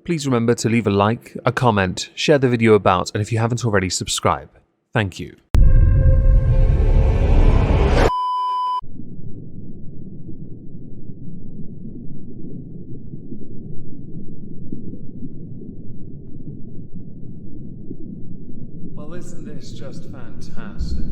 Please remember to leave a like, a comment, share the video about, and if you haven't already, subscribe. Thank you. Well, isn't this just fantastic?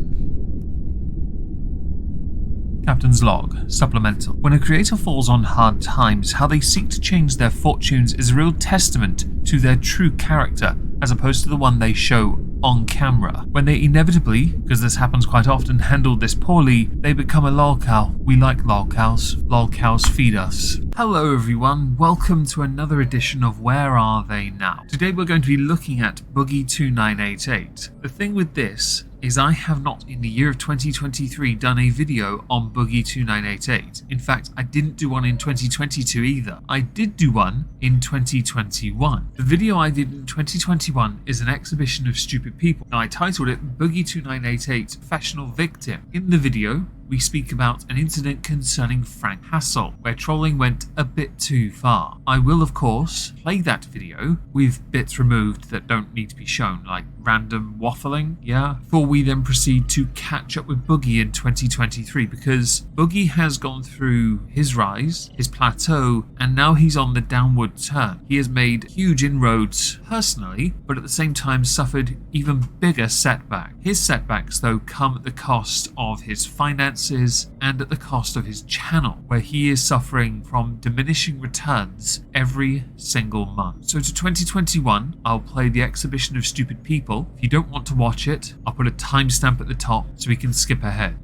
Captain's Log, Supplemental. When a creator falls on hard times, how they seek to change their fortunes is a real testament to their true character, as opposed to the one they show on camera. When they inevitably, because this happens quite often, handle this poorly, they become a lolcow. We like lolcows. Lolcows feed us. Hello everyone, welcome to another edition of Where Are They Now? Today we're going to be looking at BOOGIE2988. The thing with this is I have not in the year of 2023 done a video on BOOGIE2988. In fact, I didn't do one in 2022 either. I did do one in 2021. The video I did in 2021 is an exhibition of stupid people. Now, I titled it BOOGIE2988 Professional Victim. In the video, we speak about an incident concerning Frank Hassel, where trolling went a bit too far. I will, of course, play that video with bits removed that don't need to be shown, like random waffling, before we then proceed to catch up with Boogie in 2023, because Boogie has gone through his rise, his plateau, and now he's on the downward turn. He has made huge inroads personally, but at the same time suffered even bigger setbacks. His setbacks, though, come at the cost of his finances and at the cost of his channel, where he is suffering from diminishing returns every single month. So to 2021, I'll play the exhibition of stupid people. If you don't want to watch it, I'll put a timestamp at the top so we can skip ahead.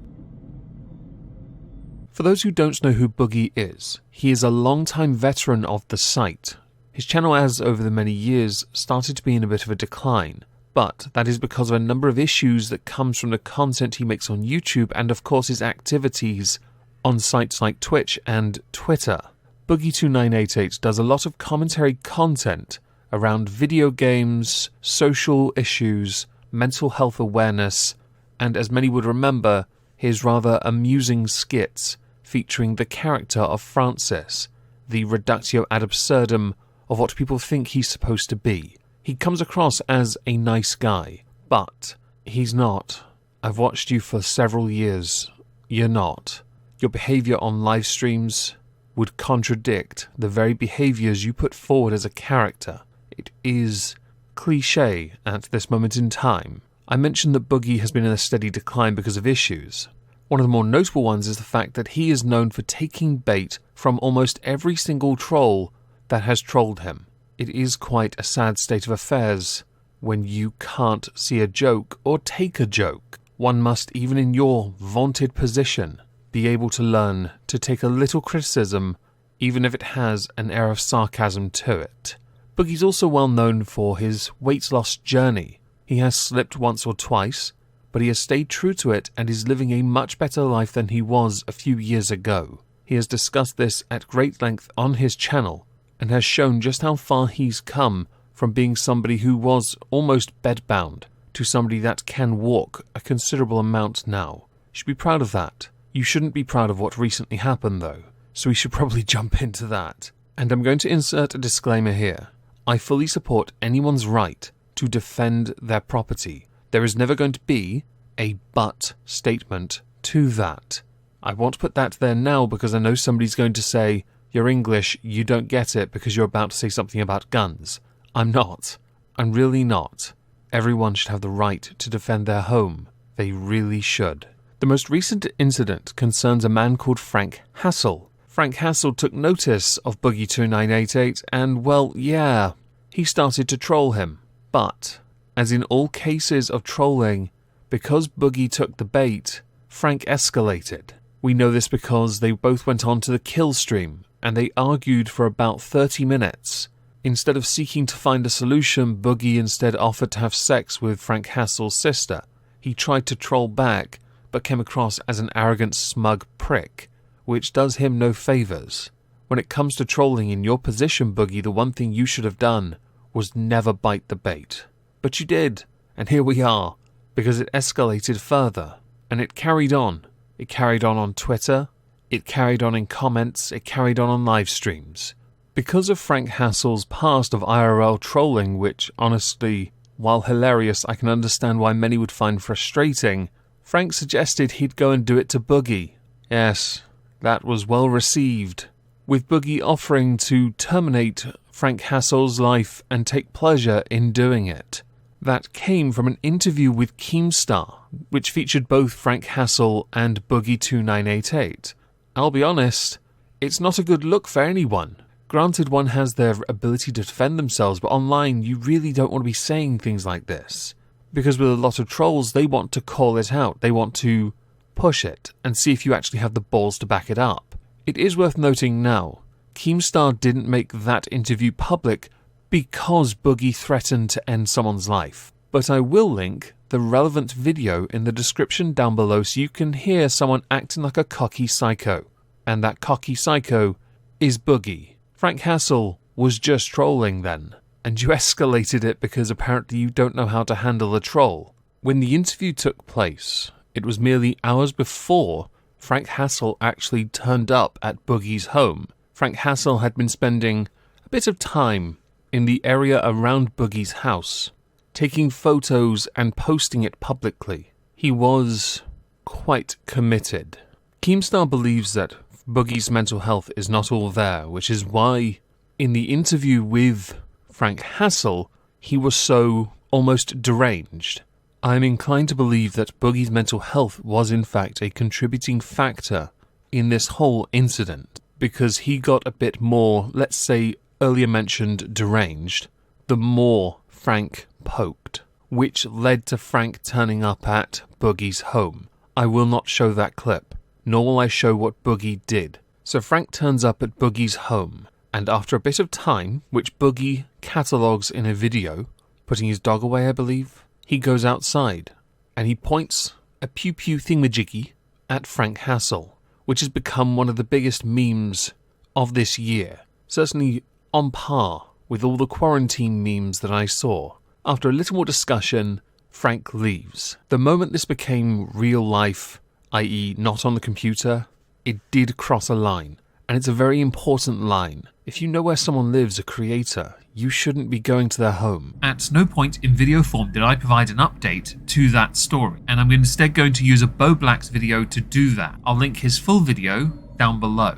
For those who don't know who Boogie is, he is a long-time veteran of the site. His channel has, over the many years, started to be in a bit of a decline. But that is because of a number of issues that comes from the content he makes on YouTube and of course his activities on sites like Twitch and Twitter. BOOGIE2988 does a lot of commentary content around video games, social issues, mental health awareness, and as many would remember, his rather amusing skits featuring the character of Francis, the reductio ad absurdum of what people think he's supposed to be. He comes across as a nice guy, but he's not. I've watched you for several years. You're not. Your behaviour on live streams would contradict the very behaviours you put forward as a character. It is cliché at this moment in time. I mentioned that Boogie has been in a steady decline because of issues. One of the more notable ones is the fact that he is known for taking bait from almost every single troll that has trolled him. It is quite a sad state of affairs when you can't see a joke or take a joke. One must, even in your vaunted position, be able to learn to take a little criticism, even if it has an air of sarcasm to it. Boogie's also well known for his weight loss journey. He has slipped once or twice, but he has stayed true to it and is living a much better life than he was a few years ago. He has discussed this at great length on his channel, and has shown just how far he's come from being somebody who was almost bedbound to somebody that can walk a considerable amount now. You should be proud of that. You shouldn't be proud of what recently happened though, so we should probably jump into that. And I'm going to insert a disclaimer here. I fully support anyone's right to defend their property. There is never going to be a but statement to that. I want to put that there now because I know somebody's going to say, "You're English, you don't get it because you're about to say something about guns." I'm not. I'm really not. Everyone should have the right to defend their home. They really should. The most recent incident concerns a man called Frank Hassel. Frank Hassel took notice of BOOGIE2988 and, well, yeah, he started to troll him. But, as in all cases of trolling, because Boogie took the bait, Frank escalated. We know this because they both went on to the kill stream, and they argued for about 30 minutes. Instead of seeking to find a solution, Boogie instead offered to have sex with Frank Hassel's sister. He tried to troll back, but came across as an arrogant, smug prick, which does him no favours. When it comes to trolling in your position, Boogie, the one thing you should have done was never bite the bait. But you did, and here we are, because it escalated further, and it carried on. It carried on Twitter, it carried on in comments, it carried on live streams. Because of Frank Hassel's past of IRL trolling, which, honestly, while hilarious, I can understand why many would find frustrating, Frank suggested he'd go and do it to Boogie. Yes, that was well received, with Boogie offering to terminate Frank Hassel's life and take pleasure in doing it. That came from an interview with Keemstar, which featured both Frank Hassel and BOOGIE2988. I'll be honest, it's not a good look for anyone. Granted, one has their ability to defend themselves, but online you really don't want to be saying things like this. Because with a lot of trolls, they want to call it out, they want to push it, and see if you actually have the balls to back it up. It is worth noting now, Keemstar didn't make that interview public because Boogie threatened to end someone's life. But I will link the relevant video in the description down below so you can hear someone acting like a cocky psycho. And that cocky psycho is Boogie. Frank Hassel was just trolling then, and you escalated it because apparently you don't know how to handle a troll. When the interview took place, it was merely hours before Frank Hassel actually turned up at Boogie's home. Frank Hassel had been spending a bit of time in the area around Boogie's house, taking photos and posting it publicly. He was quite committed. Keemstar believes that Boogie's mental health is not all there, which is why in the interview with Frank Hassel, he was so almost deranged. I'm inclined to believe that Boogie's mental health was in fact a contributing factor in this whole incident, because he got a bit more, let's say, earlier mentioned deranged, the more Frank poked, which led to Frank turning up at Boogie's home. I will not show that clip, nor will I show what Boogie did. So Frank turns up at Boogie's home, and after a bit of time, which Boogie catalogues in a video, putting his dog away I believe, he goes outside, and he points a pew-pew thingamajiggy at Frank Hassel, which has become one of the biggest memes of this year, certainly on par with all the quarantine memes that I saw. After a little more discussion, Frank leaves. The moment this became real life, i.e. not on the computer, it did cross a line. And it's a very important line. If you know where someone lives, a creator, you shouldn't be going to their home. At no point in video form did I provide an update to that story, and I'm instead going to use a Bo Black's video to do that. I'll link his full video down below.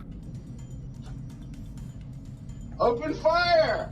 Open fire!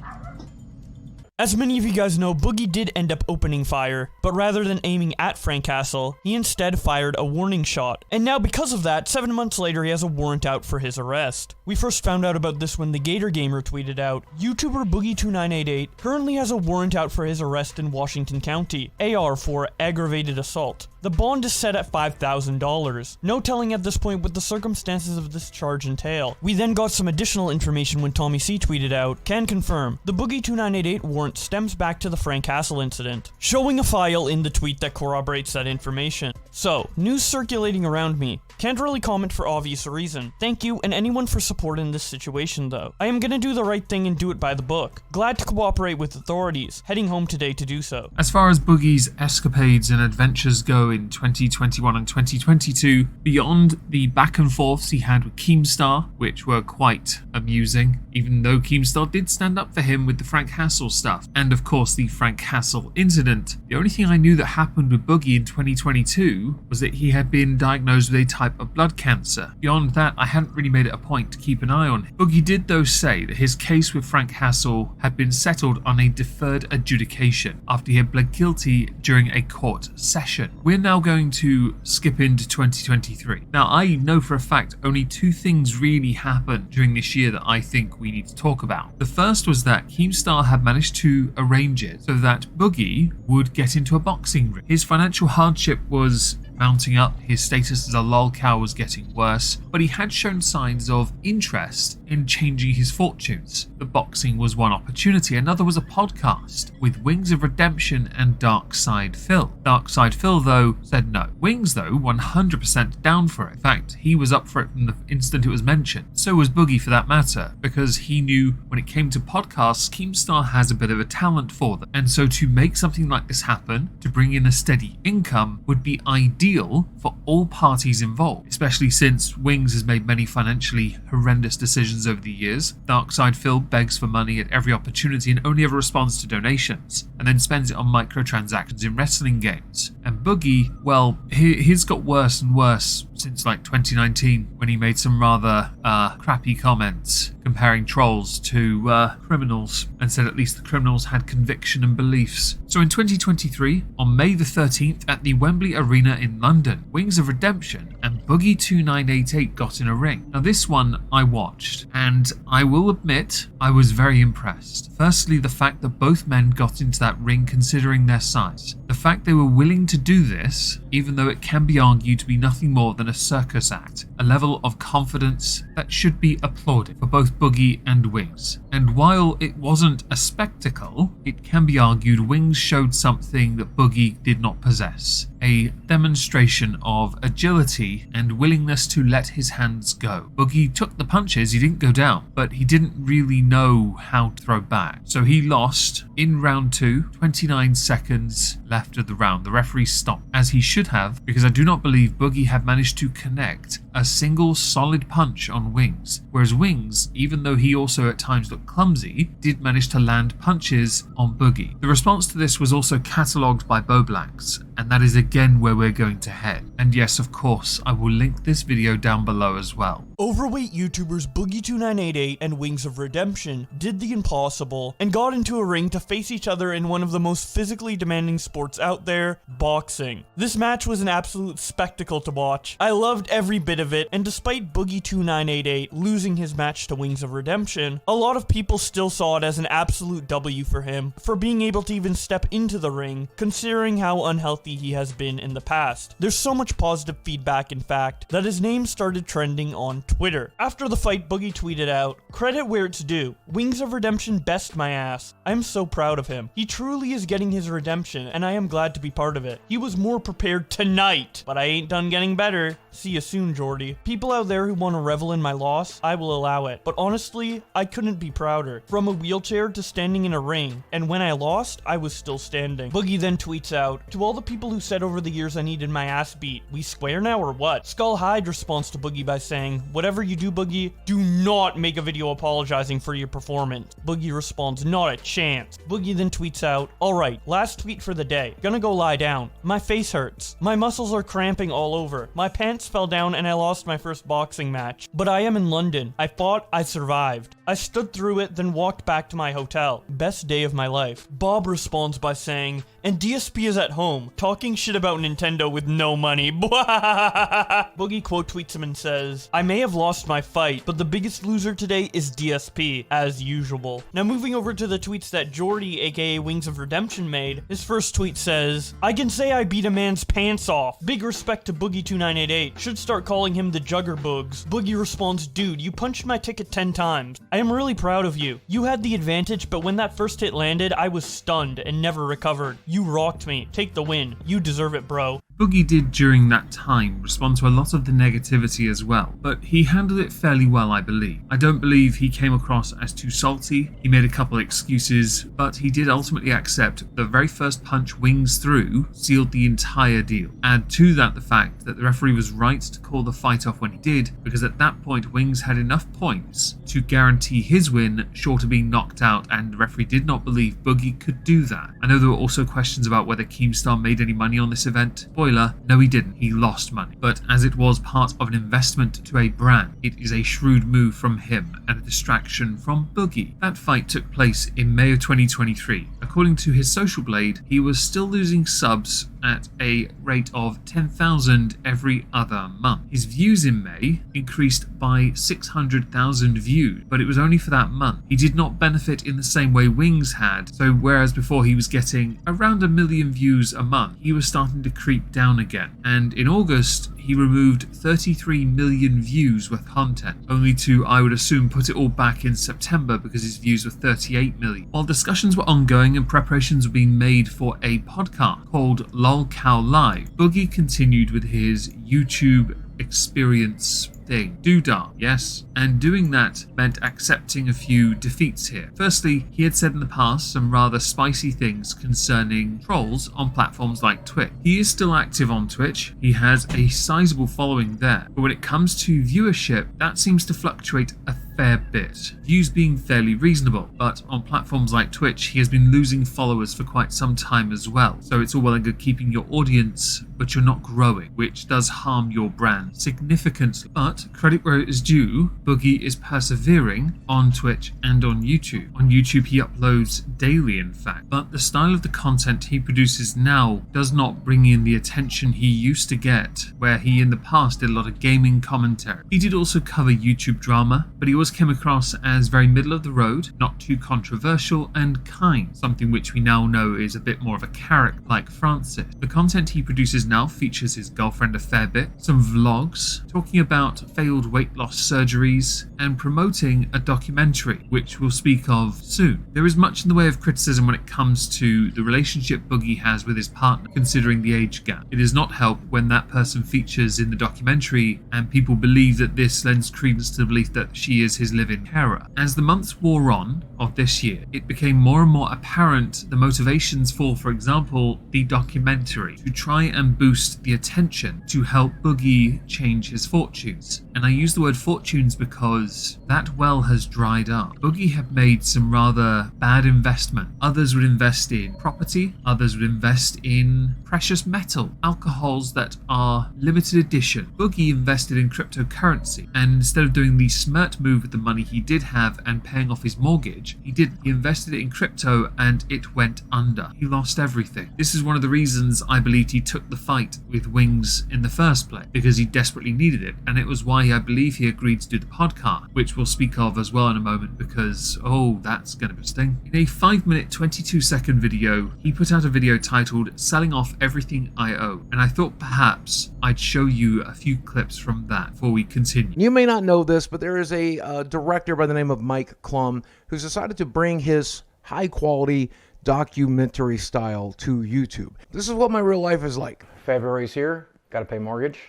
As many of you guys know, Boogie did end up opening fire, but rather than aiming at Frank Hassel, he instead fired a warning shot. And now because of that, 7 months later he has a warrant out for his arrest. We first found out about this when the Gator Gamer tweeted out, YouTuber Boogie2988 currently has a warrant out for his arrest in Washington County, AR for aggravated assault. The bond is set at $5,000. No telling at this point what the circumstances of this charge entail. We then got some additional information when Tommy C tweeted out, can confirm, the Boogie2988 warrant stems back to the Frank Hassel incident, showing a file in the tweet that corroborates that information. So, news circulating around me. Can't really comment for obvious reason. Thank you and anyone for support in this situation though. I am gonna do the right thing and do it by the book. Glad to cooperate with authorities, heading home today to do so. As far as Boogie's escapades and adventures go in 2021 and 2022, beyond the back and forths he had with Keemstar, which were quite amusing, even though Keemstar did stand up for him with the Frank Hassel stuff, and of course the Frank Hassel incident, the only thing I knew that happened with Boogie in 2022 was that he had been diagnosed with a type of blood cancer. Beyond that, I hadn't really made it a point to keep an eye on him. Boogie did though say that his case with Frank Hassel had been settled on a deferred adjudication after he had pled guilty during a court session. We're now going to skip into 2023. Now, I know for a fact only 2 things really happened during this year that I think we need to talk about. The first was that Keemstar had managed to arrange it so that Boogie would get into a boxing ring. His financial hardship was mounting up, his status as a lolcow was getting worse, but he had shown signs of interest in changing his fortunes. The boxing was one opportunity, another was a podcast with Wings of Redemption and Dark Side Phil. Dark Side Phil though said no. Wings though 100% down for it. In fact, he was up for it from the instant it was mentioned. So was Boogie for that matter, because he knew when it came to podcasts, Keemstar has a bit of a talent for them. And so to make something like this happen, to bring in a steady income, would be ideal deal for all parties involved, especially since Wings has made many financially horrendous decisions over the years. Darkside Phil begs for money at every opportunity and only ever responds to donations, and then spends it on microtransactions in wrestling games. And Boogie, well, his got worse and worse since like 2019 when he made some rather crappy comments comparing trolls to criminals and said at least the criminals had conviction and beliefs. So in 2023, on May the 13th at the Wembley Arena in London, Wings of Redemption and Boogie2988 got in a ring. Now this one I watched, and I will admit I was very impressed. Firstly, the fact that both men got into that ring considering their size. The fact they were willing to do this, even though it can be argued to be nothing more than a circus act, a level of confidence that should be applauded for both Boogie and Wings. And while it wasn't a spectacle, it can be argued Wings showed something that Boogie did not possess. A demonstration of agility and willingness to let his hands go. Boogie took the punches, he didn't go down, but he didn't really know how to throw back. So he lost in round 2, 29 seconds left of the round. The referee stopped, as he should have, because I do not believe Boogie had managed to connect a single solid punch on Wings, whereas Wings, even though he also at times looked clumsy, did manage to land punches on Boogie. The response to this was also catalogued by Boblanks, and that is again where we're going to head. And yes, of course, I will link this video down below as well. Overweight YouTubers Boogie2988 and Wings of Redemption did the impossible and got into a ring to face each other in one of the most physically demanding sports out there, boxing. This match was an absolute spectacle to watch. I loved every bit of it, and despite Boogie2988 losing his match to Wings of Redemption, a lot of people still saw it as an absolute W for him for being able to even step into the ring, considering how unhealthy he has been in the past. There's so much positive feedback, in fact, that his name started trending on Twitter. After the fight, Boogie tweeted out, "Credit where it's due. Wings of Redemption best my ass. I'm so proud of him. He truly is getting his redemption, and I am glad to be part of it. He was more prepared tonight, but I ain't done getting better. See you soon, Jordy. People out there who want to revel in my loss, I will allow it. But honestly, I couldn't be prouder. From a wheelchair to standing in a ring, and when I lost, I was still standing." Boogie then tweets out, "To all the people who said over the years I needed my ass beat, we square now or what?" Skull Hyde responds to Boogie by saying, "Whatever you do, Boogie, do not make a video apologizing for your performance." Boogie responds, "Not a chance." Boogie then tweets out, "Alright, last tweet for the day. Gonna go lie down. My face hurts. My muscles are cramping all over. My pants fell down and I lost my first boxing match. But I am in London. I fought, I survived. I stood through it, then walked back to my hotel. Best day of my life." Bob responds by saying, "And DSP is at home, talking shit about Nintendo with no money." Boogie quote tweets him and says, "I may have lost my fight, but the biggest loser today is DSP, as usual." Now moving over to the tweets that Jordy, aka Wings of Redemption, made, his first tweet says, "I can say I beat a man's pants off. Big respect to Boogie2988. Should start calling him the Jugger Boogs." Boogie responds, "Dude, you punched my ticket 10 times. I am really proud of you. You had the advantage, but when that first hit landed, I was stunned and never recovered. You rocked me. Take the win. You deserve it, bro." Boogie did during that time respond to a lot of the negativity as well, but he handled it fairly well, I believe. I don't believe he came across as too salty. He made a couple excuses, but he did ultimately accept the very first punch Wings threw sealed the entire deal. Add to that the fact that the referee was right to call the fight off when he did, because at that point Wings had enough points to guarantee his win short of being knocked out, and the referee did not believe Boogie could do that. I know there were also questions about whether Keemstar made any money on this event. Spoiler, no he didn't, he lost money. But as it was part of an investment to a brand, it is a shrewd move from him and a distraction from Boogie. That fight took place in May of 2023. According to his social blade, he was still losing subs at a rate of 10,000 every other month. His views in May increased by 600,000 views, but it was only for that month. He did not benefit in the same way Wings had, so whereas before he was getting around 1 million views a month, he was starting to creep down again. And in August, he removed 33 million views worth of content, only to, I would assume, put it all back in September because his views were 38 million. While discussions were ongoing and preparations were being made for a podcast called Lol Cow Live, Boogie continued with his YouTube experience thing. Doodah, yes? And doing that meant accepting a few defeats here. Firstly, he had said in the past some rather spicy things concerning trolls on platforms like Twitch. He is still active on Twitch, he has a sizable following there, but when it comes to viewership, that seems to fluctuate a fair bit. Views being fairly reasonable, but on platforms like Twitch, he has been losing followers for quite some time as well. So it's all well and good keeping your audience, but you're not growing, which does harm your brand significantly. But credit where it is due, Boogie is persevering on Twitch and on YouTube. On YouTube, he uploads daily, in fact, but the style of the content he produces now does not bring in the attention he used to get, where he in the past did a lot of gaming commentary. He did also cover YouTube drama, but he always came across as very middle of the road, not too controversial and kind, something which we now know is a bit more of a character like Francis. The content he produces now features his girlfriend a fair bit, some vlogs, talking about failed weight loss surgeries, and promoting a documentary, which we'll speak of soon. There is much in the way of criticism when it comes to the relationship Boogie has with his partner, considering the age gap. It does not help when that person features in the documentary and people believe that this lends credence to the belief that she is his live-in carer. As the months wore on of this year, it became more and more apparent the motivations for example, the documentary to try and boost the attention to help Boogie change his fortunes. And I use the word fortunes because that well has dried up. Boogie had made some rather bad investment. Others would invest in property, others would invest in precious metal, alcohols that are limited edition. Boogie invested in cryptocurrency, and instead of doing the smart move with the money he did have and paying off his mortgage, he invested it in crypto and it went under. He lost everything. This is one of the reasons I believed he took the fight with Wings in the first place, because he desperately needed it, and it was why I believe he agreed to do the podcast, which we'll speak of as well in a moment, because that's gonna be sting. In a 5-minute 22-second video, he put out a video titled "Selling Off Everything I Own," and I thought perhaps I'd show you a few clips from that before we continue. You may not know this, but there is a director by the name of Mike Klum who's decided to bring his high-quality documentary style to YouTube. This is what my real life is like. February's here, got to pay mortgage,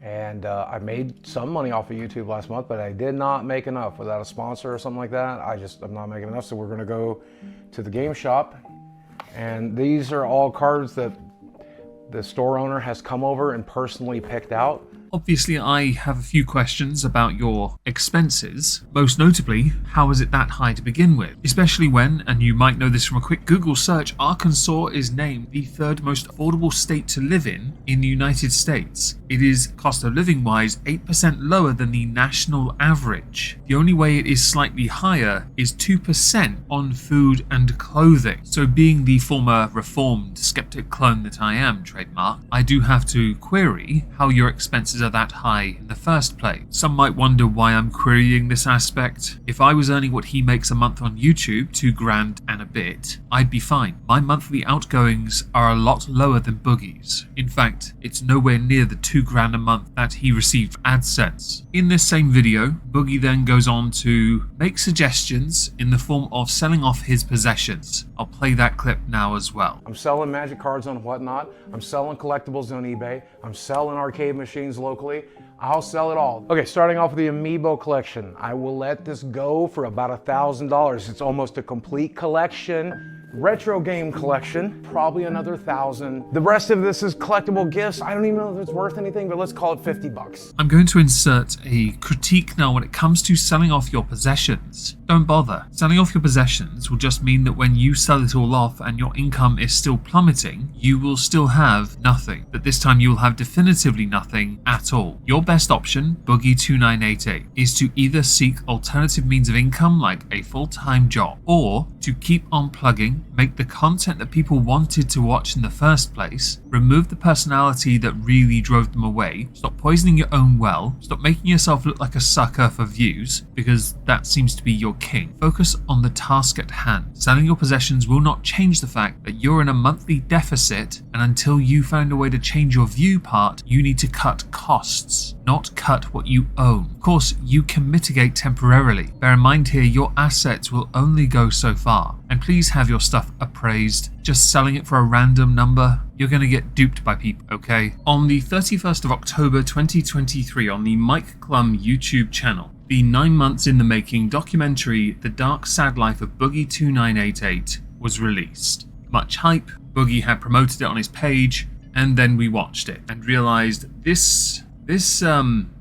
and I made some money off of YouTube last month, but I did not make enough. Without a sponsor or something like that, I'm not making enough, so we're going to go to the game shop, and these are all cards that the store owner has come over and personally picked out. Obviously, I have a few questions about your expenses. Most notably, how is it that high to begin with? Especially when, and you might know this from a quick Google search, Arkansas is named the 3rd most affordable state to live in the United States. It is, cost of living wise, 8% lower than the national average. The only way it is slightly higher is 2% on food and clothing. So being the former reformed skeptic clone that I am, trademark, I do have to query how your expenses are that high in the first place. Some might wonder why I'm querying this aspect. If I was earning what he makes a month on YouTube, $2,000 and a bit, I'd be fine. My monthly outgoings are a lot lower than Boogie's. In fact, it's nowhere near the $2,000 a month that he received for AdSense. In this same video, Boogie then goes on to make suggestions in the form of selling off his possessions. I'll play that clip now as well. I'm selling magic cards on Whatnot. I'm selling collectibles on eBay. I'm selling arcade machines locally. I'll sell it all. Okay, starting off with the Amiibo collection. I will let this go for about $1,000. It's almost a complete collection. Retro game collection, probably another $1,000. The rest of this is collectible gifts. I don't even know if it's worth anything, but let's call it 50 bucks. I'm going to insert a critique now when it comes to selling off your possessions. Don't bother. Selling off your possessions will just mean that when you sell it all off and your income is still plummeting, you will still have nothing. But this time you will have definitively nothing at all. Your best option, BOOGIE2988, is to either seek alternative means of income like a full-time job, or to keep on plugging, make the content that people wanted to watch in the first place, remove the personality that really drove them away, stop poisoning your own well, stop making yourself look like a sucker for views, because that seems to be your king. Focus on the task at hand. Selling your possessions will not change the fact that you're in a monthly deficit, and until you find a way to change your view part, you need to cut costs, not cut what you own. Of course, you can mitigate temporarily. Bear in mind here, your assets will only go so far, and please have your stuff appraised. Just selling it for a random number you're going to get duped by people, okay? On the 31st of October 2023 on the Mike Klum YouTube channel, the 9 months in the making documentary The Dark Sad Life of BOOGIE2988 was released. Much hype, Boogie had promoted it on his page, and then we watched it and realized this doesn't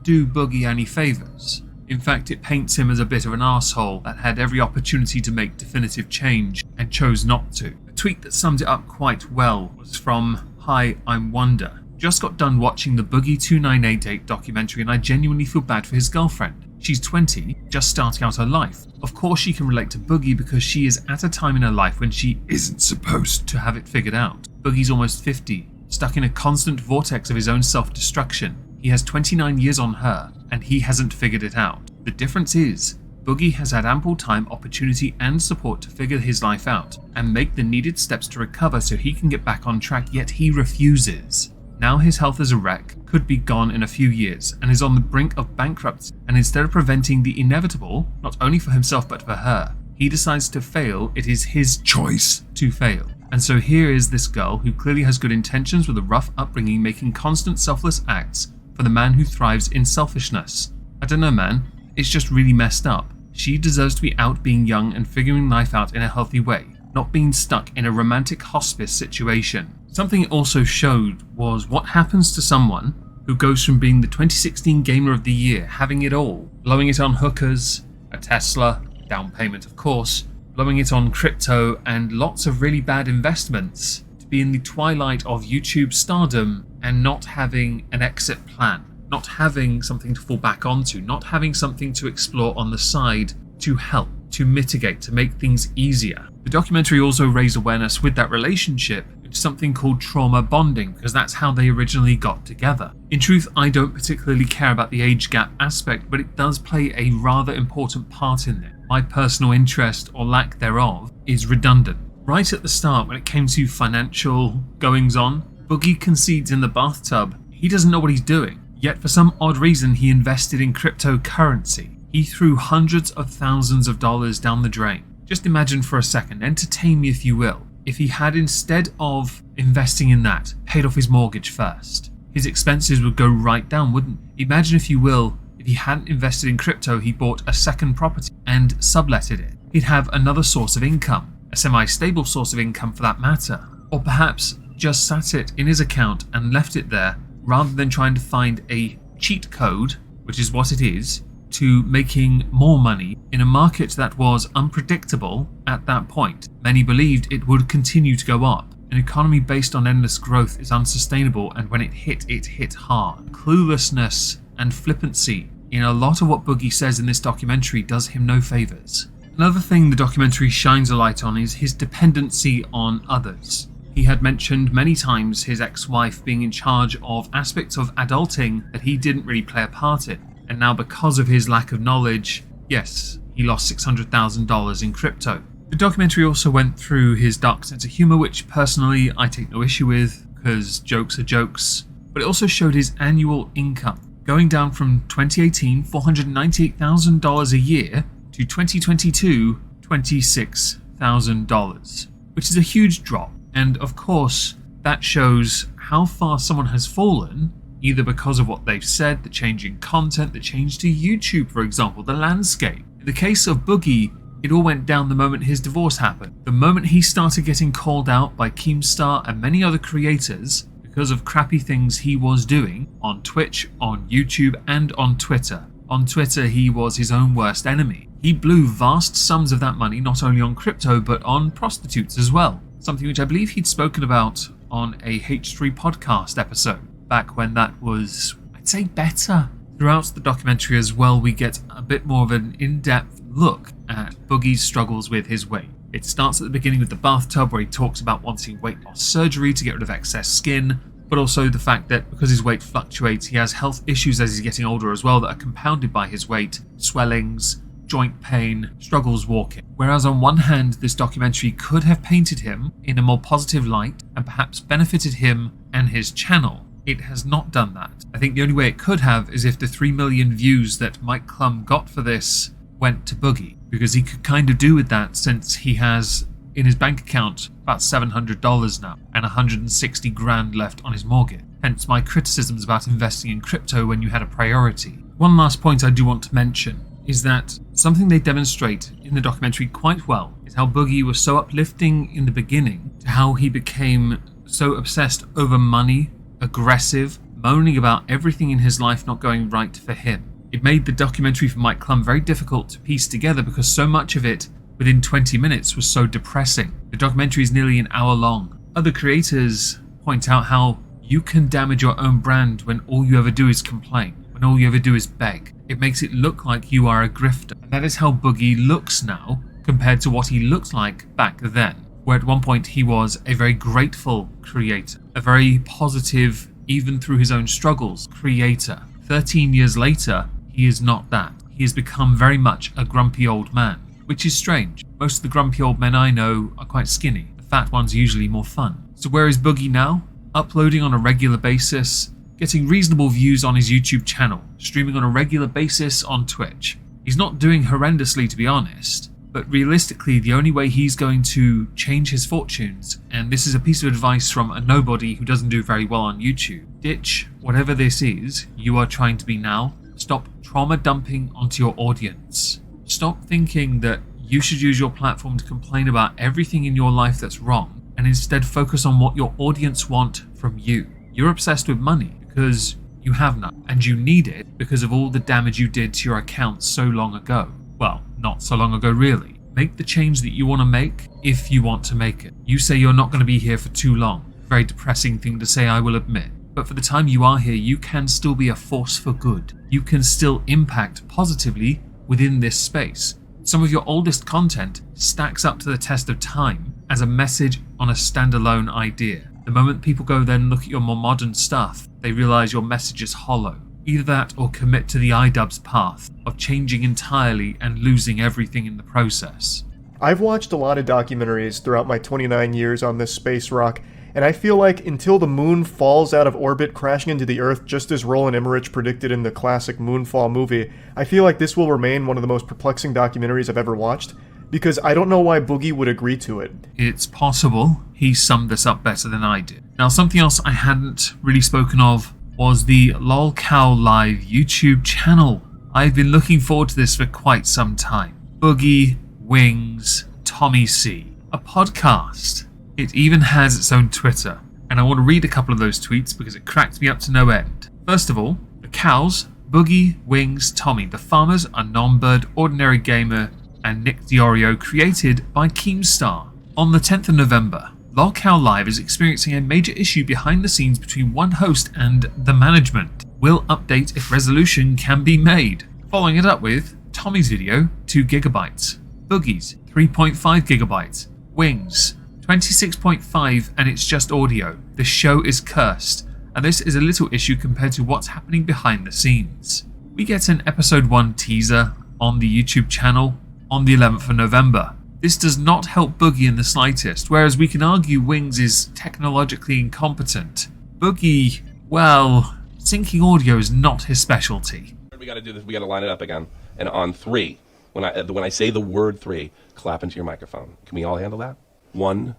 do Boogie any favors. In fact, it paints him as a bit of an arsehole that had every opportunity to make definitive change and chose not to. A tweet that summed it up quite well was from Hi, I'm Wonder. Just got done watching the BOOGIE2988 documentary and I genuinely feel bad for his girlfriend. She's 20, just starting out her life. Of course she can relate to Boogie because she is at a time in her life when she isn't supposed to have it figured out. Boogie's almost 50, stuck in a constant vortex of his own self-destruction. He has 29 years on her, and he hasn't figured it out. The difference is, Boogie has had ample time, opportunity, and support to figure his life out, and make the needed steps to recover so he can get back on track, yet he refuses. Now his health is a wreck, could be gone in a few years, and is on the brink of bankruptcy, and instead of preventing the inevitable, not only for himself but for her, he decides to fail. It is his choice to fail. And so here is this girl who clearly has good intentions with a rough upbringing making constant selfless acts for the man who thrives in selfishness. I don't know, man, it's just really messed up. She deserves to be out being young and figuring life out in a healthy way, not being stuck in a romantic hospice situation. Something it also showed was what happens to someone who goes from being the 2016 Gamer of the Year, having it all, blowing it on hookers, a Tesla, down payment of course, blowing it on crypto and lots of really bad investments, to be in the twilight of YouTube stardom and not having an exit plan, not having something to fall back onto, not having something to explore on the side to help, to mitigate, to make things easier. The documentary also raised awareness with that relationship into something called trauma bonding, because that's how they originally got together. In truth, I don't particularly care about the age gap aspect, but it does play a rather important part in it. My personal interest, or lack thereof, is redundant. Right at the start, when it came to financial goings-on, Boogie concedes in the bathtub he doesn't know what he's doing, yet for some odd reason he invested in cryptocurrency. He threw hundreds of thousands of dollars down the drain. Just imagine for a second, entertain me if you will, if he had, instead of investing in that, paid off his mortgage first. His expenses would go right down, wouldn't it? Imagine if you will, if he hadn't invested in crypto, he bought a second property and subletted it. He'd have another source of income, a semi-stable source of income for that matter. Or perhaps just sat it in his account and left it there, rather than trying to find a cheat code, which is what it is, to making more money in a market that was unpredictable at that point. Many believed it would continue to go up. An economy based on endless growth is unsustainable, and when it hit hard. Cluelessness and flippancy in a lot of what Boogie says in this documentary does him no favors. Another thing the documentary shines a light on is his dependency on others. He had mentioned many times his ex-wife being in charge of aspects of adulting that he didn't really play a part in. And now because of his lack of knowledge, yes, he lost $600,000 in crypto. The documentary also went through his dark sense of humor, which personally I take no issue with, because jokes are jokes. But it also showed his annual income, going down from 2018 $498,000 a year to 2022 $26,000, which is a huge drop. And of course, that shows how far someone has fallen, either because of what they've said, the change in content, the change to YouTube, for example, the landscape. In the case of Boogie, it all went down the moment his divorce happened. The moment he started getting called out by Keemstar and many other creators because of crappy things he was doing on Twitch, on YouTube, and on Twitter. On Twitter, he was his own worst enemy. He blew vast sums of that money not only on crypto, but on prostitutes as well. Something which I believe he'd spoken about on a H3 podcast episode, back when that was, I'd say, better. Throughout the documentary as well, we get a bit more of an in-depth look at Boogie's struggles with his weight. It starts at the beginning with the bathtub, where he talks about wanting weight loss surgery to get rid of excess skin, but also the fact that because his weight fluctuates, he has health issues as he's getting older as well that are compounded by his weight, swellings, joint pain, struggles walking. Whereas on one hand, this documentary could have painted him in a more positive light and perhaps benefited him and his channel. It has not done that. I think the only way it could have is if the 3 million views that Mike Klum got for this went to Boogie, because he could kind of do with that since he has in his bank account about $700 now, and 160 grand left on his mortgage. Hence my criticisms about investing in crypto when you had a priority. One last point I do want to mention is that something they demonstrate in the documentary quite well is how Boogie was so uplifting in the beginning to how he became so obsessed over money, aggressive, moaning about everything in his life not going right for him. It made the documentary for Mike Klum very difficult to piece together because so much of it within 20 minutes was so depressing. The documentary is nearly an hour long. Other creators point out how you can damage your own brand when all you ever do is complain, when all you ever do is beg. It makes it look like you are a grifter. And that is how Boogie looks now compared to what he looked like back then, where at one point he was a very grateful creator, a very positive, even through his own struggles, creator. 13 years later, he is not that. He has become very much a grumpy old man, which is strange. Most of the grumpy old men I know are quite skinny. The fat ones are usually more fun. So where is Boogie now? Uploading on a regular basis, getting reasonable views on his YouTube channel, streaming on a regular basis on Twitch. He's not doing horrendously, to be honest, but realistically the only way he's going to change his fortunes, and this is a piece of advice from a nobody who doesn't do very well on YouTube, ditch whatever this is you are trying to be now. Stop trauma dumping onto your audience. Stop thinking that you should use your platform to complain about everything in your life that's wrong, and instead focus on what your audience want from you. You're obsessed with money because you have none, and you need it because of all the damage you did to your account so long ago. Well, not so long ago really. Make the change that you want to make if you want to make it. You say you're not going to be here for too long. Very depressing thing to say, I will admit. But for the time you are here, you can still be a force for good. You can still impact positively within this space. Some of your oldest content stacks up to the test of time as a message on a standalone idea. The moment people go then look at your more modern stuff, they realize your message is hollow. Either that or commit to the iDubbbz path of changing entirely and losing everything in the process. I've watched a lot of documentaries throughout my 29 years on this space rock, and I feel like until the moon falls out of orbit crashing into the Earth just as Roland Emmerich predicted in the classic Moonfall movie, I feel like this will remain one of the most perplexing documentaries I've ever watched, because I don't know why Boogie would agree to it. It's possible he summed this up better than I did. Now, something else I hadn't really spoken of was the LolCow Live YouTube channel. I've been looking forward to this for quite some time. Boogie, Wings, Tommy C. A podcast. It even has its own Twitter, and I want to read a couple of those tweets because it cracked me up to no end. First of all, the cows, Boogie, Wings, Tommy. The farmers are Non-Bird, Ordinary Gamer, and Nick Diorio, created by Keemstar. On the 10th of November, LolCow Live is experiencing a major issue behind the scenes between one host and the management. Will update if resolution can be made. Following it up with Tommy's video, 2 gigabytes. Boogie's, 3.5 gigabytes. Wings, 26.5, and it's just audio. The show is cursed, and this is a little issue compared to what's happening behind the scenes. We get an episode 1 teaser on the YouTube channel on the 11th of November. This does not help Boogie in the slightest, whereas we can argue Wings is technologically incompetent. Boogie, well, syncing audio is not his specialty. We gotta do this, we gotta line it up again. And on 3, when I say the word 3, clap into your microphone. Can we all handle that? 1,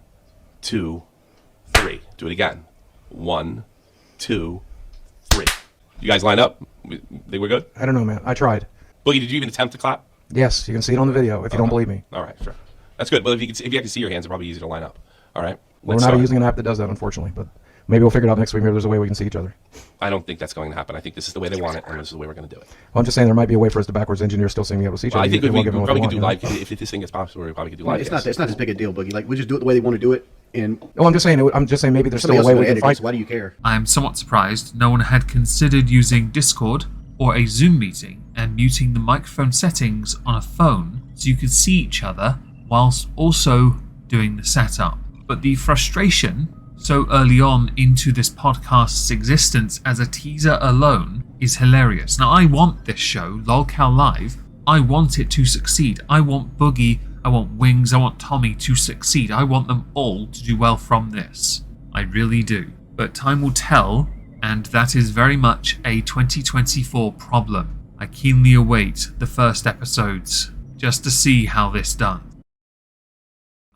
2, 3. Do it again. 1, 2, 3. You guys line up? They were good? I don't know, man. I tried. Boogie, did you even attempt to clap? Yes, you can see it on the video if you don't believe me. All right, sure. That's good. But if you have to see your hands, it's probably easy to line up. All right? We're not using an app that does that, unfortunately, but maybe we'll figure it out next week. Maybe there's a way we can see each other. I don't think that's going to happen. I think this is the way they want it, and this is the way we're going to do it. Well, I'm just saying there might be a way for us to backwards engineer still seeing me able to see each other. I think we probably could do live. You know? If this thing gets possible, we probably could do live. It's not as big a deal, Boogie. Like, we just do it the way they want to do it. And I'm just saying maybe there's still a way we can find. Why do you care? I am somewhat surprised no one had considered using Discord or a Zoom meeting and muting the microphone settings on a phone so you could see each other whilst also doing the setup. But the frustration so early on into this podcast's existence as a teaser alone is hilarious. Now, I want this show, LolCow Live, I want it to succeed. I want Boogie, I want Wings, I want Tommy to succeed. I want them all to do well from this. I really do. But time will tell, and that is very much a 2024 problem. I keenly await the first episodes just to see how this done.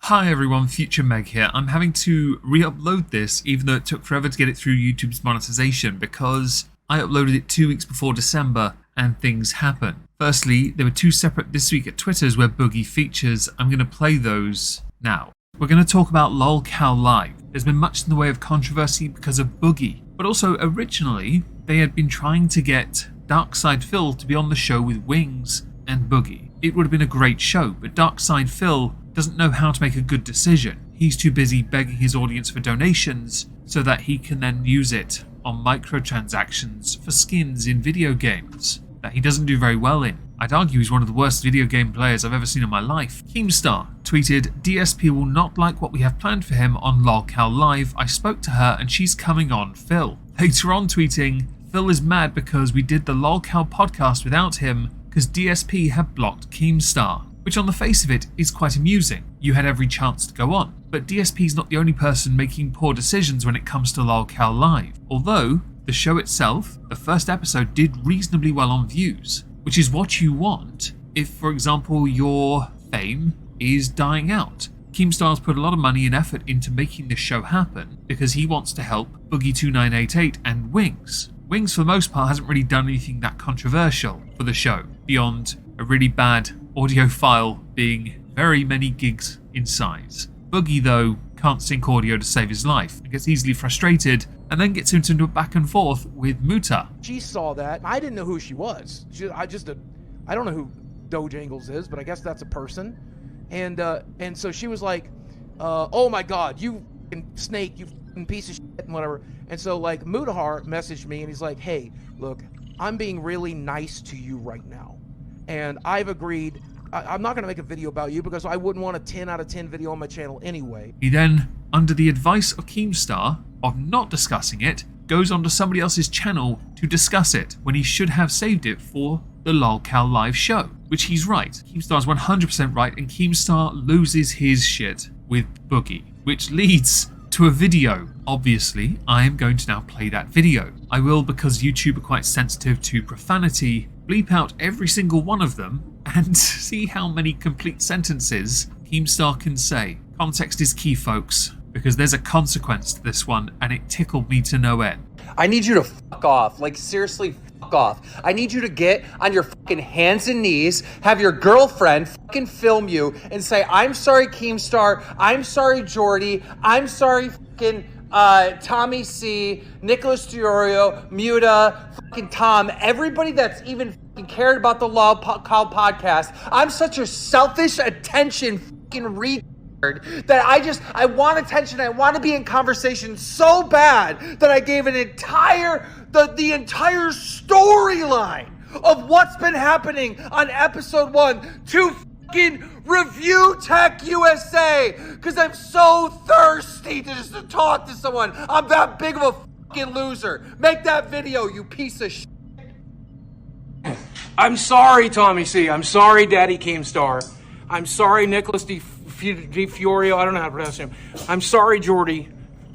Hi everyone, Future Meg here. I'm having to re-upload this even though it took forever to get it through YouTube's monetization because I uploaded it 2 weeks before December and things happen. Firstly, there were 2 separate This Week at Twitters where Boogie features. I'm going to play those now. We're going to talk about LolCal Live. There's been much in the way of controversy because of Boogie, but also originally they had been trying to get Darkside Phil to be on the show with Wings and Boogie. It would have been a great show, but Darkside Phil doesn't know how to make a good decision. He's too busy begging his audience for donations so that he can then use it on microtransactions for skins in video games that he doesn't do very well in. I'd argue he's one of the worst video game players I've ever seen in my life. Keemstar tweeted, DSP will not like what we have planned for him on LolCal Live. I spoke to her and she's coming on Phil. Later on tweeting, Phil is mad because we did the LolCal podcast without him because DSP had blocked Keemstar. Which on the face of it is quite amusing. You had every chance to go on. But DSP's not the only person making poor decisions when it comes to LolCal Live. Although, the show itself, the first episode did reasonably well on views, which is what you want if, for example, your fame is dying out. Keemstar's put a lot of money and effort into making this show happen because he wants to help Boogie2988 and Wings. Wings, for the most part, hasn't really done anything that controversial for the show, beyond a really bad audio file being very many gigs in size. Boogie, though, can't sync audio to save his life and gets easily frustrated and then gets into a back and forth with Muta. She saw that. I didn't know who she was. I don't know who Dojangles is, but I guess that's a person. And so she was like, oh my God, you snake, you piece of shit and whatever. And so like Mutahar messaged me and he's like, hey, look, I'm being really nice to you right now. And I've agreed, I'm not going to make a video about you because I wouldn't want a 10 out of 10 video on my channel anyway. He then, under the advice of Keemstar of not discussing it, goes onto somebody else's channel to discuss it when he should have saved it for the LolCal Live show. Which he's right. Keemstar's 100% right, and Keemstar loses his shit with Boogie, which leads to a video. Obviously, I am going to now play that video. I will, because YouTube are quite sensitive to profanity, bleep out every single one of them and see how many complete sentences Keemstar can say. Context is key, folks, because there's a consequence to this one and it tickled me to no end. I need you to fuck off. Like, seriously, fuck off. I need you to get on your fucking hands and knees, have your girlfriend fucking film you and say, I'm sorry, Keemstar, I'm sorry, Jordy, I'm sorry, fucking Tommy C, Nicholas Diorio, Muta, fucking Tom, everybody that's even fucking cared about the LolCal podcast. I'm such a selfish attention fucking retard that I want attention. I want to be in conversation so bad that I gave the entire storyline of what's been happening on episode 1 to fucking Review Tech USA because I'm so thirsty to talk to someone. I'm that big of a fucking loser. Make that video, you piece of shit. I'm sorry, Tommy C. I'm sorry, Daddy Keemstar. I'm sorry, Nicholas Di Fiorio. I don't know how to pronounce him. I'm sorry, Jordy.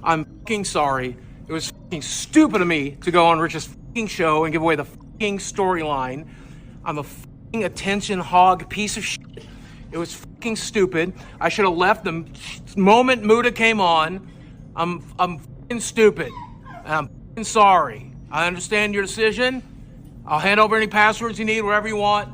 I'm fucking sorry. It was fucking stupid of me to go on Rich's fucking show and give away the fucking storyline. I'm a fucking attention hog piece of shit. It was fucking stupid. I should have left the moment Muta came on. I'm fucking stupid. I'm fucking sorry. I understand your decision. I'll hand over any passwords you need, wherever you want.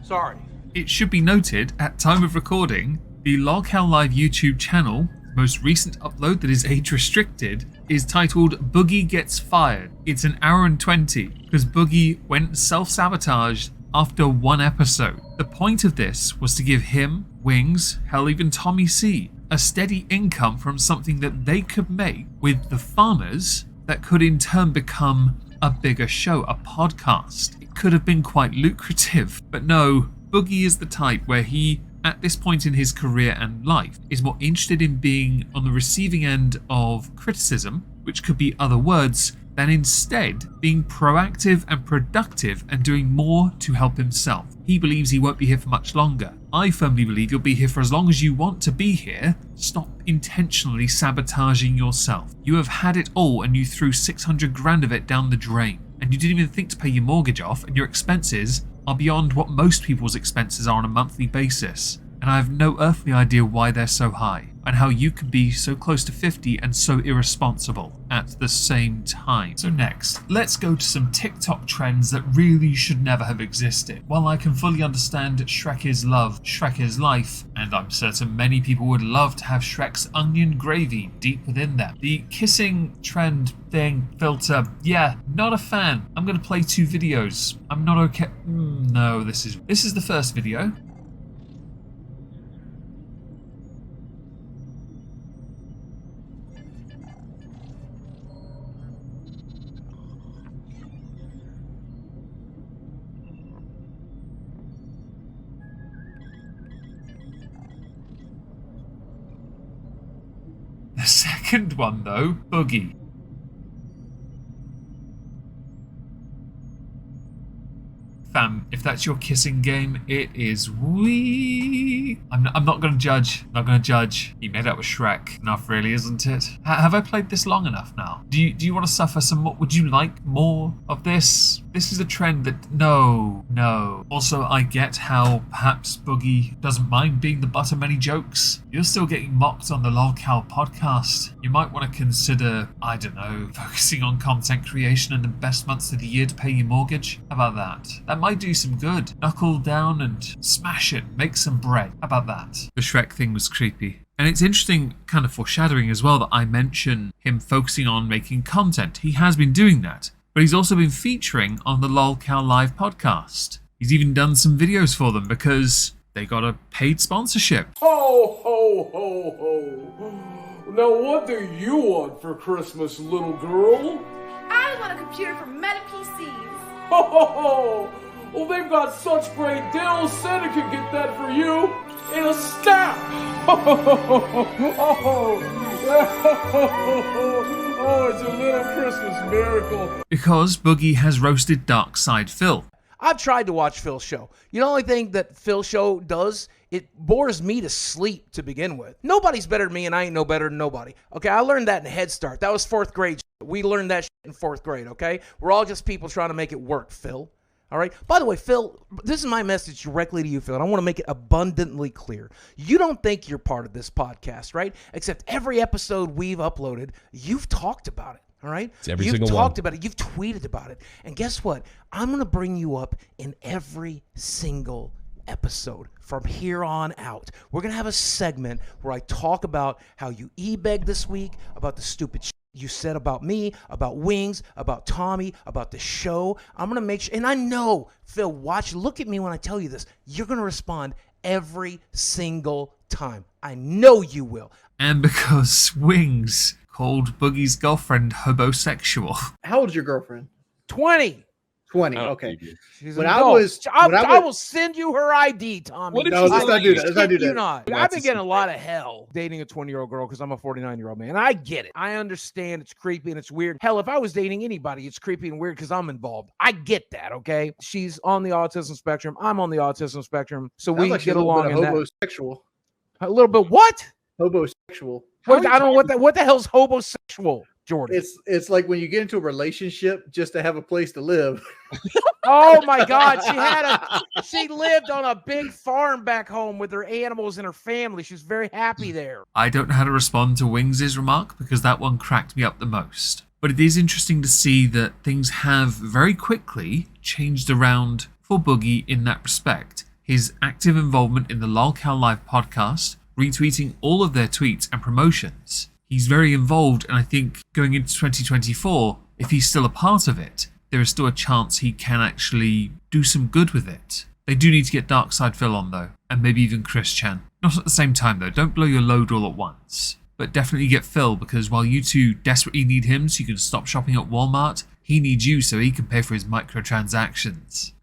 Sorry. It should be noted, at time of recording, the LolCal Live YouTube channel, most recent upload that is age restricted, is titled Boogie Gets Fired. It's an hour and 20 because Boogie went self-sabotaged after 1 episode. The point of this was to give him, Wings, hell even Tommy C, a steady income from something that they could make with the farmers that could in turn become a bigger show, a podcast. It could have been quite lucrative, but no, Boogie is the type where he, at this point in his career and life, is more interested in being on the receiving end of criticism, which could be other words, than instead being proactive and productive and doing more to help himself. He believes he won't be here for much longer. I firmly believe you'll be here for as long as you want to be here. Stop intentionally sabotaging yourself. You have had it all and you threw 600 grand of it down the drain. And you didn't even think to pay your mortgage off, and your expenses are beyond what most people's expenses are on a monthly basis. and I have no earthly idea why they're so high, and how you can be so close to 50 and so irresponsible at the same time. So next, let's go to some TikTok trends that really should never have existed. While I can fully understand Shrek is love, Shrek is life, and I'm certain many people would love to have Shrek's onion gravy deep within them, the kissing trend thing filter, yeah, not a fan. I'm gonna play 2 videos. I'm not okay. No, this is the first video. The second one though, Boogie. Fam, if that's your kissing game, it is wee. I'm not gonna judge. Not gonna judge. He made out with Shrek. Enough, really, isn't it? Have I played this long enough now? Do you want to suffer some more? Would you like more of this? This is a trend that no. Also, I get how perhaps Boogie doesn't mind being the butt of many jokes. You're still getting mocked on the LolCal podcast. You might want to consider, I don't know, focusing on content creation in the best months of the year to pay your mortgage. How about that? That might do some good. Knuckle down and smash it. Make some bread. How about that? The Shrek thing was creepy. And it's interesting, kind of foreshadowing as well, that I mention him focusing on making content. He has been doing that. But he's also been featuring on the LolCal Live podcast. He's even done some videos for them because they got a paid sponsorship. Ho, ho, ho, ho. Now what do you want for Christmas, little girl? I want a computer for Meta PCs. Ho, ho, ho. Well, they've got such great deals, Santa could get that for you in a snap. Oh, it's a little Christmas miracle. Because Boogie has roasted Dark Side Phil. I've tried to watch Phil's show. You know, the only thing that Phil's show does, it bores me to sleep to begin with. Nobody's better than me, and I ain't no better than nobody. Okay, I learned that in Head Start. That was 4th grade. We learned that in 4th grade, okay? We're all just people trying to make it work, Phil. All right? By the way, Phil, this is my message directly to you, Phil, and I want to make it abundantly clear. You don't think you're part of this podcast, right? Except every episode we've uploaded, you've talked about it. All right? You've talked about it. You've tweeted about it. And guess what? I'm going to bring you up in every single episode from here on out. We're going to have a segment where I talk about how you e-begged this week, about the stupid shit you said about me, about Wings, about Tommy, about the show. I'm going to make sure, and I know, Phil, look at me when I tell you this. You're going to respond every single time. I know you will. And because Wings called Boogie's girlfriend homosexual. How old is your girlfriend? 20. 20. Okay. She's when an I adult. was, I will send you her ID, Tommy. No, let's not do that. Let's not do that. Not. I've been getting a lot of hell dating a 20-year-old girl because I'm a 49-year-old man. I get it. I understand it's creepy and it's weird. Hell, if I was dating anybody, it's creepy and weird because I'm involved. I get that, okay? She's on the autism spectrum. I'm on the autism spectrum. So we like get along in homosexual. that. A little bit what? Homosexual. I don't know what the hell's homosexual, Jordan. It's like when you get into a relationship just to have a place to live. Oh my God, she lived on a big farm back home with her animals and her family. She was very happy there. I don't know how to respond to Wings' remark because that one cracked me up the most. But it is interesting to see that things have very quickly changed around for Boogie in that respect. His active involvement in the LolCal Live podcast, retweeting all of their tweets and promotions. He's very involved, and I think going into 2024, if he's still a part of it, there is still a chance he can actually do some good with it. They do need to get Darkside Phil on though, and maybe even Chris Chan. Not at the same time though, don't blow your load all at once. But definitely get Phil, because while you two desperately need him so you can stop shopping at Walmart, he needs you so he can pay for his microtransactions.